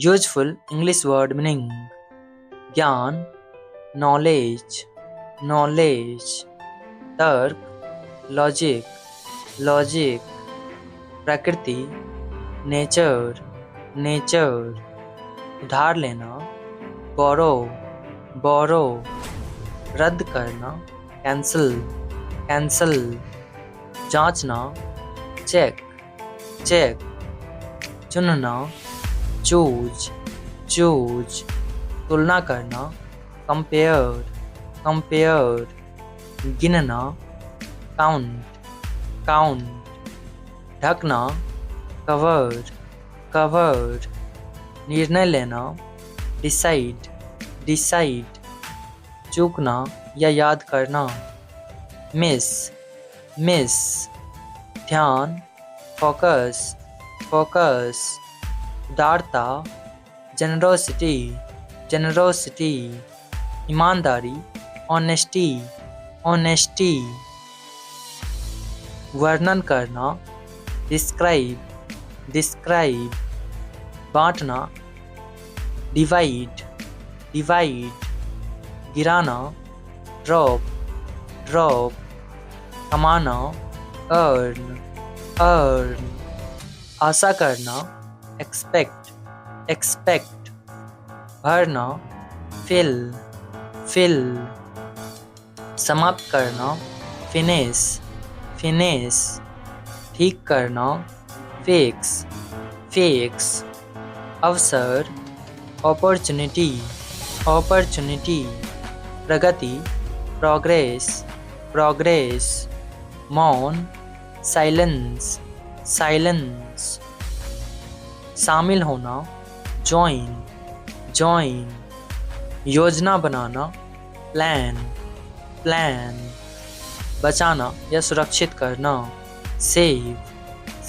useful English word meaning ज्ञान, knowledge, knowledge, तर्क, logic, logic, प्रकृति, नेचर, नेचर, उधार लेना, बोरो, बोरो, रद्द करना, कैंसिल, कैंसिल, जांचना, चेक, चेक, चुनना, चूज, चूज, तुलना करना, कंपेयर, कंपेयर, गिनना, काउंट, काउंट, ढकना, कवर, कवर, निर्णय लेना, डिसाइड, डिसाइड, चूकना या याद करना, मिस, मिस, ध्यान, फोकस, फोकस, उदारता, जेनरोसिटी, जेनरोसिटी, ईमानदारी, ऑनेस्टी, ऑनेस्टी, वर्णन करना, डिस्क्राइब, डिस्क्राइब, बांटना, डिवाइड, डिवाइड, गिराना, ड्रॉप, ड्रॉप, कमाना, अर्न, अर्न, आशा करना, एक्सपेक्ट, एक्सपेक्ट, भरना, फिल, फिल, समाप्त करना, फिनिश, फिनिश, ठीक करना, फिक्स, फिक्स, अवसर, अपॉर्चुनिटी, अपॉर्चुनिटी, प्रगति, प्रोग्रेस, प्रोग्रेस, मौन, साइलेंस, साइलेंस, शामिल होना, जॉइन, जॉइन, योजना बनाना, प्लान, प्लान, बचाना या सुरक्षित करना, सेव,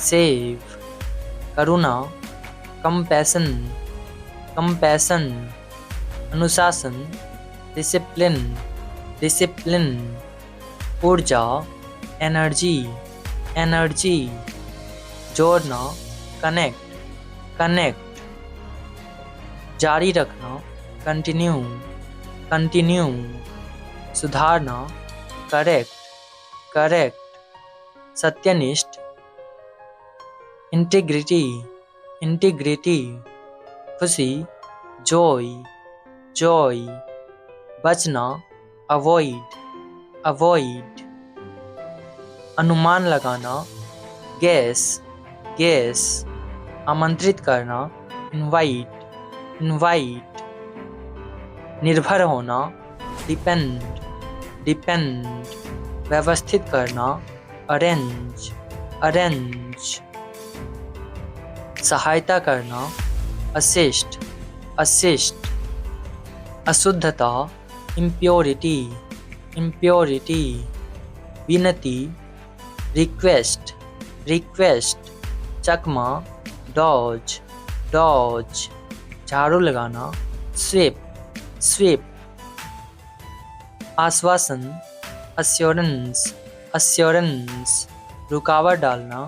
सेव, करुणा, कंपैशन, कंपैशन, अनुशासन, डिसिप्लिन, डिसिप्लिन, ऊर्जा, एनर्जी, एनर्जी, जोड़ना, कनेक्ट, कनेक्ट, जारी रखना, कंटिन्यू, कंटिन्यू, सुधारना, करेक्ट, करेक्ट, सत्यनिष्ठ, इंटीग्रिटी, इंटीग्रिटी, खुशी, जॉय, जॉय, बचना, अवॉइड, अवॉइड, अनुमान लगाना, गैस, गैस, आमंत्रित करना, इनवाइट, इनवाइट, निर्भर होना, डिपेंड, डिपेंड, व्यवस्थित करना, अरेंज, अरेंज, सहायता करना, असिस्ट, असिस्ट, अशुद्धता, इम्प्योरिटी, इम्प्योरिटी, विनती, रिक्वेस्ट, रिक्वेस्ट, चकमा, डॉज, डॉज, झाड़ू लगाना, स्वीप, स्वीप, आश्वासन, अश्योरेंस, अश्योरेंस, रुकावट डालना,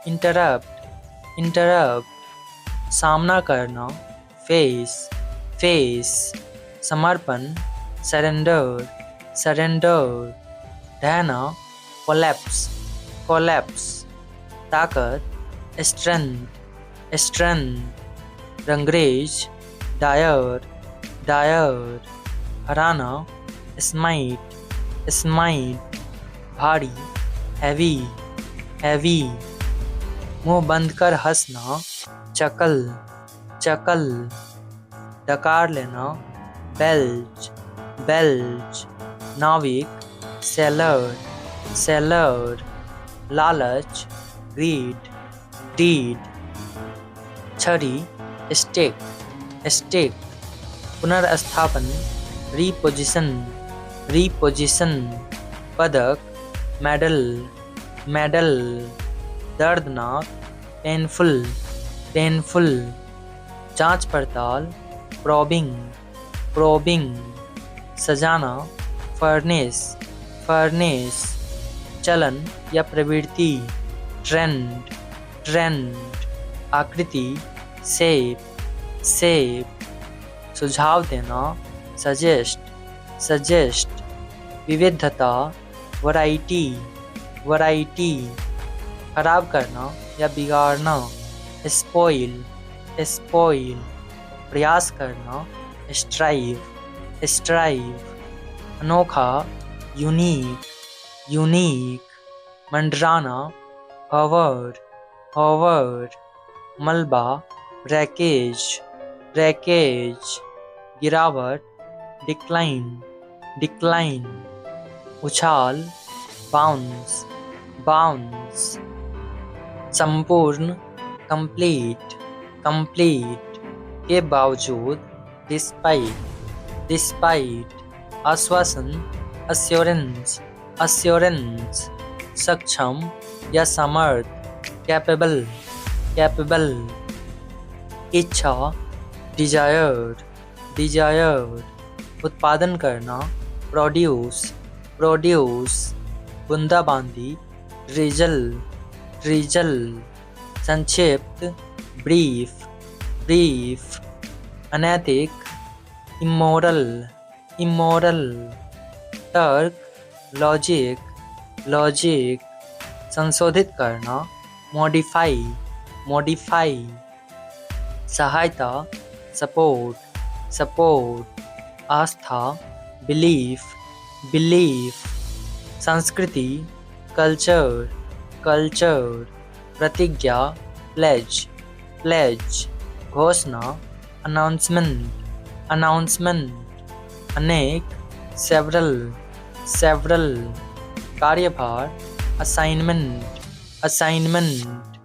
इंटरप्ट, इंटरप्ट, सामना करना, फेस, फेस, समर्पण, सरेंडर, सरेंडर, ढहना, कोलैप्स, कोलैप्स, ताकत, strength, strength, Rangrez, Dyer, Dyer, हराना, स्माइट, स्माइट, भारी, हैवी, हैवी, मुंह बंद कर हंसना, चकल, चकल, डकार लेना, बेल्ज, बेल्ज, नाविक, सेलर, सेलर, लालच, ग्रीड, डीड, छड़ी, स्टिक, स्टिक, पुनर्स्थापन, रीपोजिशन, रीपोजिशन, पदक, मेडल, मेडल, दर्दनाक, पेनफुल, पेनफुल, जांच पड़ताल, प्रोबिंग, प्रोबिंग, सजाना, फर्नेस, फर्नेस, चलन या प्रवृत्ति, ट्रेंड, ट्रेंड, आकृति, शेप, सेप, सुझाव देना, सजेस्ट, सजेस्ट, विविधता, वैरायटी, वैरायटी, खराब करना या बिगाड़ना, स्पॉइल, स्पॉइल, प्रयास करना, स्ट्राइव, स्ट्राइव, अनोखा, यूनिक, यूनिक, मंडराना, हॉवर, हॉवर, मलबा, ब्रेकेज, ब्रेकेज, गिरावट, डिक्लाइन, डिक्लाइन, उछाल, बाउंस, बाउंस, संपूर्ण, कंप्लीट, कंप्लीट, के बावजूद, डिस्पाइट, डिस्पाइट, आश्वासन, अश्योरेंस, अश्योरेंस, सक्षम या समर्थ, कैपेबल, कैपेबल, इच्छा, डिजायर्ड, डिजायर्ड, उत्पादन करना, प्रोड्यूस, प्रोड्यूस, बूंदाबांदी, ड्रिजल, ड्रिजल, संक्षिप्त, ब्रीफ, ब्रीफ, अनैतिक, इमोरल, इमोरल, तर्क, लॉजिक, लॉजिक, संशोधित करना, मॉडिफाई, मॉडिफाई, सहायता, सपोर्ट, सपोर्ट, आस्था, बिलीफ, बिलीफ, संस्कृति, कल्चर, कल्चर, प्रतिज्ञा, प्लेज, प्लेज, घोषणा, अनाउंसमेंट, अनाउंसमेंट, अनेक, सेवरल, सेवरल, कार्यभार, असाइनमेंट, असाइनमेंट,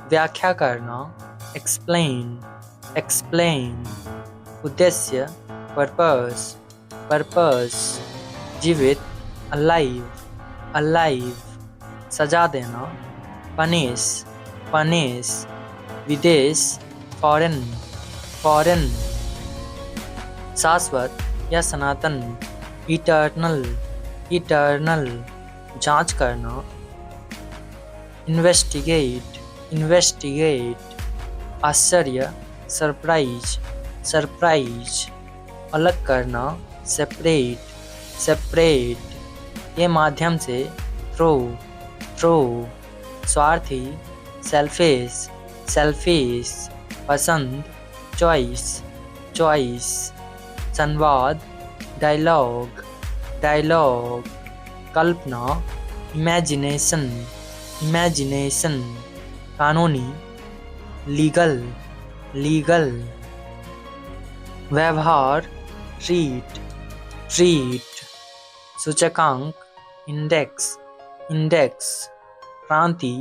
व्याख्या करना, एक्सप्लेन, एक्सप्लेन, उद्देश्य, पर्पस, पर्पस, जीवित, अलाइव, अलाइव, सजा देना, पनिश, पनिश, विदेश, फॉरेन, फॉरेन, शाश्वत या सनातन, इटर्नल, इटर्नल, जांच करना, इन्वेस्टिगेट, इन्वेस्टिगेट, आश्चर्य, सरप्राइज, सरप्राइज, अलग करना, सेपरेट, सेपरेट, के माध्यम से, थ्रू, थ्रू, स्वार्थी, सेल्फिश, सेल्फिश, पसंद, चॉइस, चॉइस, संवाद, डायलॉग, डायलॉग, कल्पना, इमेजिनेशन, इमेजिनेशन, कानूनी, लीगल, लीगल, व्यवहार, ट्रीट, ट्रीट, सूचकांक, इंडेक्स, इंडेक्स, क्रांति,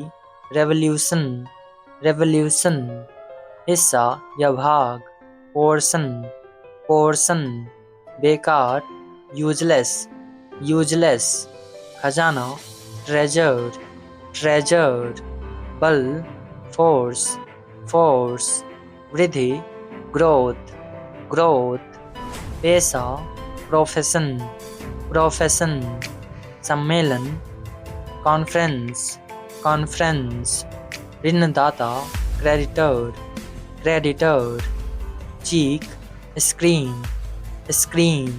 रेवोल्यूशन, रेवोल्यूशन, हिस्सा या भाग, पोर्शन, पोर्शन, बेकार, यूजलेस, यूजलेस, खजाना, ट्रेजर, ट्रेजर, बल, फोर्स, फोर्स, वृद्धि, ग्रोथ, ग्रोथ, पेशा, प्रोफेशन, प्रोफेशन, सम्मेलन, कॉन्फ्रेंस, कॉन्फ्रेंस, ऋणदाता, क्रेडिटर, क्रेडिटर, चीक, स्क्रीन, स्क्रीन,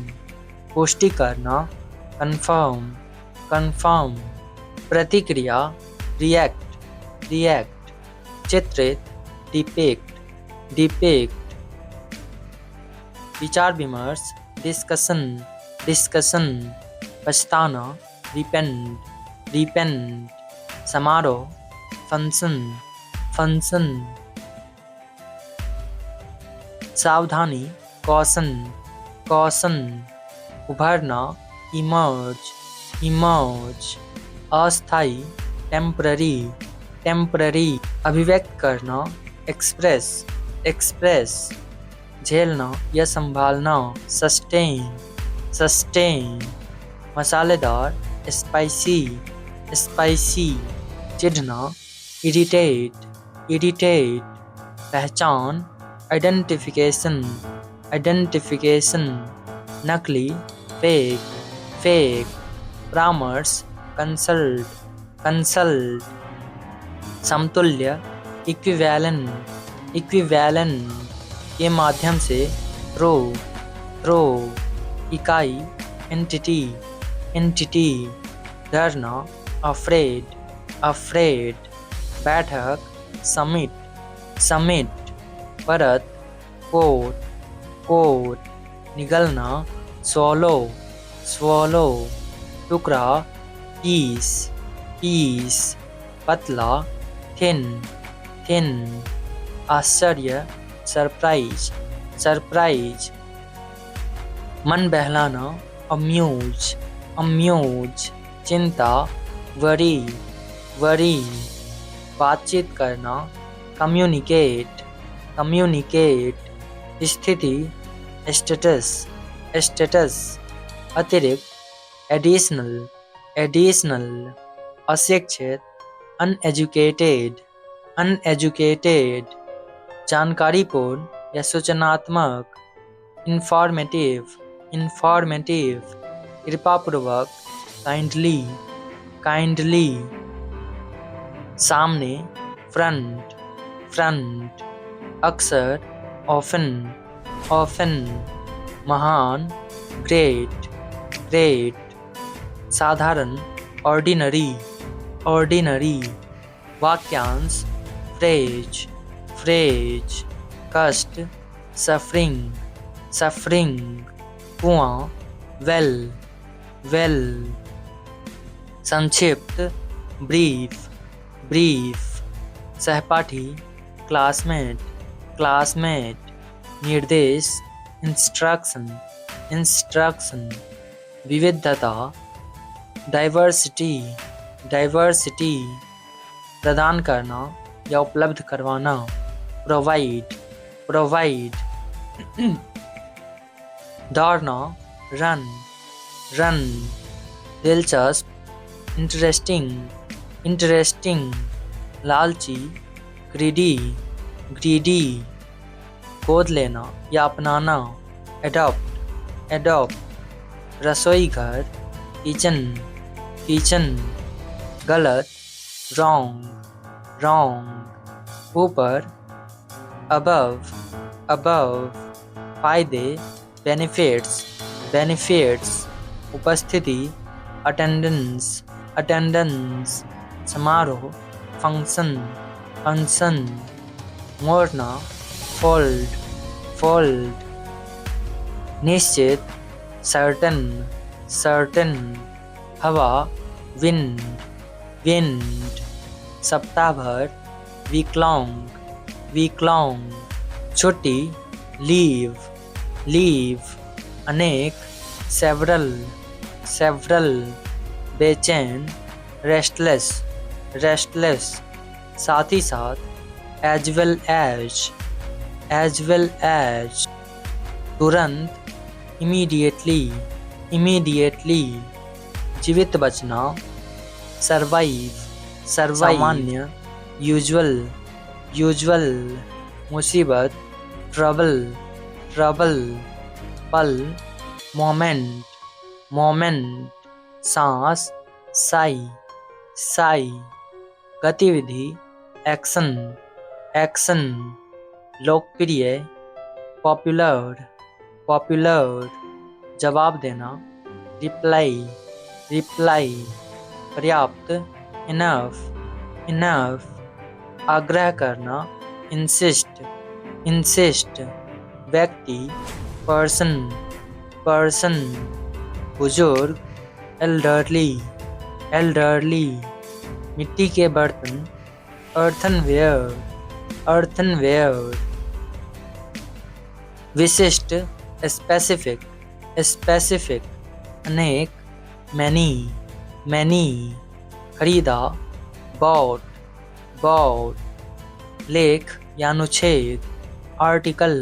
पुष्टि करना, कंफर्म, कंफर्म, प्रतिक्रिया, रिएक्ट, रिएक्ट, चित्रित, डिपिक्ट, डिपिक्ट, विचार विमर्श, डिस्कशन, डिस्कशन, पछताना, रिपेंट, रिपेंट, समारोह, फंक्शन, फंक्शन, सावधानी, कॉशन, कॉशन, उभरना, इमर्ज, इमर्ज, अस्थायी, टेम्पररी, टेम्पररी, अभिव्यक्त करना, एक्सप्रेस, एक्सप्रेस, झेलना या संभालना, सस्टेन, सस्टेन, मसालेदार, स्पाइसी, स्पाइसी, चिढ़ना, इरिटेट, इरिटेट, पहचान, आइडेंटिफिकेशन, आइडेंटिफिकेशन, नकली, फेक, फेक, परामर्श, कंसल्ट, कंसल्ट, समतुल्य, इक्विवेलेंट, इक्विवेलेंट, के माध्यम से, थ्रो थ्रो, इकाई एंटिटी एंटिटी, डरना अफ्रेड अफ्रेड, बैठक समिट समिट, परत कोट कोट, निगलना स्वॉलो स्वॉलो, टुकड़ा पीस पीस, पतला थिन थिन, आश्चर्य सरप्राइज सरप्राइज, मन बहलाना अम्यूज अम्यूज, चिंता वरी वरी, बातचीत करना कम्युनिकेट कम्युनिकेट, स्थिति स्टेटस स्टेटस, अतिरिक्त एडिशनल एडिशनल, अशिक्षित अनएजुकेटेड अनएजुकेटेड, जानकारीपूर्ण या सूचनात्मक इंफॉर्मेटिव इंफॉर्मेटिव, कृपापूर्वक काइंडली काइंडली, सामने फ्रंट फ्रंट, अक्सर ऑफन ऑफन, महान ग्रेट ग्रेट, साधारण ऑर्डिनरी ऑर्डिनरी, वाक्यांश फ्रेज फ्रेज, कष्ट सफरिंग सफरिंग, कुआं वेल वेल, संक्षिप्त ब्रीफ ब्रीफ, सहपाठी क्लासमेट क्लासमेट, निर्देश इंस्ट्रक्शन इंस्ट्रक्शन, विविधता डाइवर्सिटी डाइवर्सिटी, प्रदान करना या उपलब्ध करवाना, प्रोवाइड प्रोवाइड, दौड़ना रन रन, दिलचस्प इंटरेस्टिंग इंटरेस्टिंग, लालची ग्रीडी ग्रीडी, गोद लेना या अपनाना, एडॉप्ट एडॉप्ट, रसोई घर किचन किचन, गलत रॉन्ग रॉन्ग, ऊपर अबव अबव, फायदे बेनिफिट्स बेनिफिट्स, उपस्थिति अटेंडेंस अटेंडेंस, समारोह फंक्शन फंक्शन, मोड़ना फोल्ड फोल्ड, निश्चित सर्टन सर्टन, हवा विंड विंड, सप्ताह भर वीक लॉन्ग, छुट्टी लीव लीव, अनेक सेवरल सेवरल, बेचैन रेस्टलेस रेस्टलेस, साथ ही साथ एज वेल एज, तुरंत इमीडिएटली इमीडिएटली, जीवित बचना सर्वाइव सर्वाइव, सामान्य यूजुअल यूजुअल, मुसीबत ट्रबल ट्रबल, पल मोमेंट मोमेंट, सांस साई साई, गतिविधि एक्शन एक्शन, लोकप्रिय पॉपुलर पॉपुलर, जवाब देना रिप्लाई रिप्लाई, पर्याप्त इनफ इनफ, आग्रह करना इंसिस्ट इंसिस्ट, व्यक्ति पर्सन पर्सन, बुजुर्ग एल्डरली एल्डरली, मिट्टी के बर्तन अर्थनवेयर, विशिष्ट स्पेसिफिक स्पेसिफिक, अनेक मैनी, खरीदा बॉट, लेख या अनुच्छेद आर्टिकल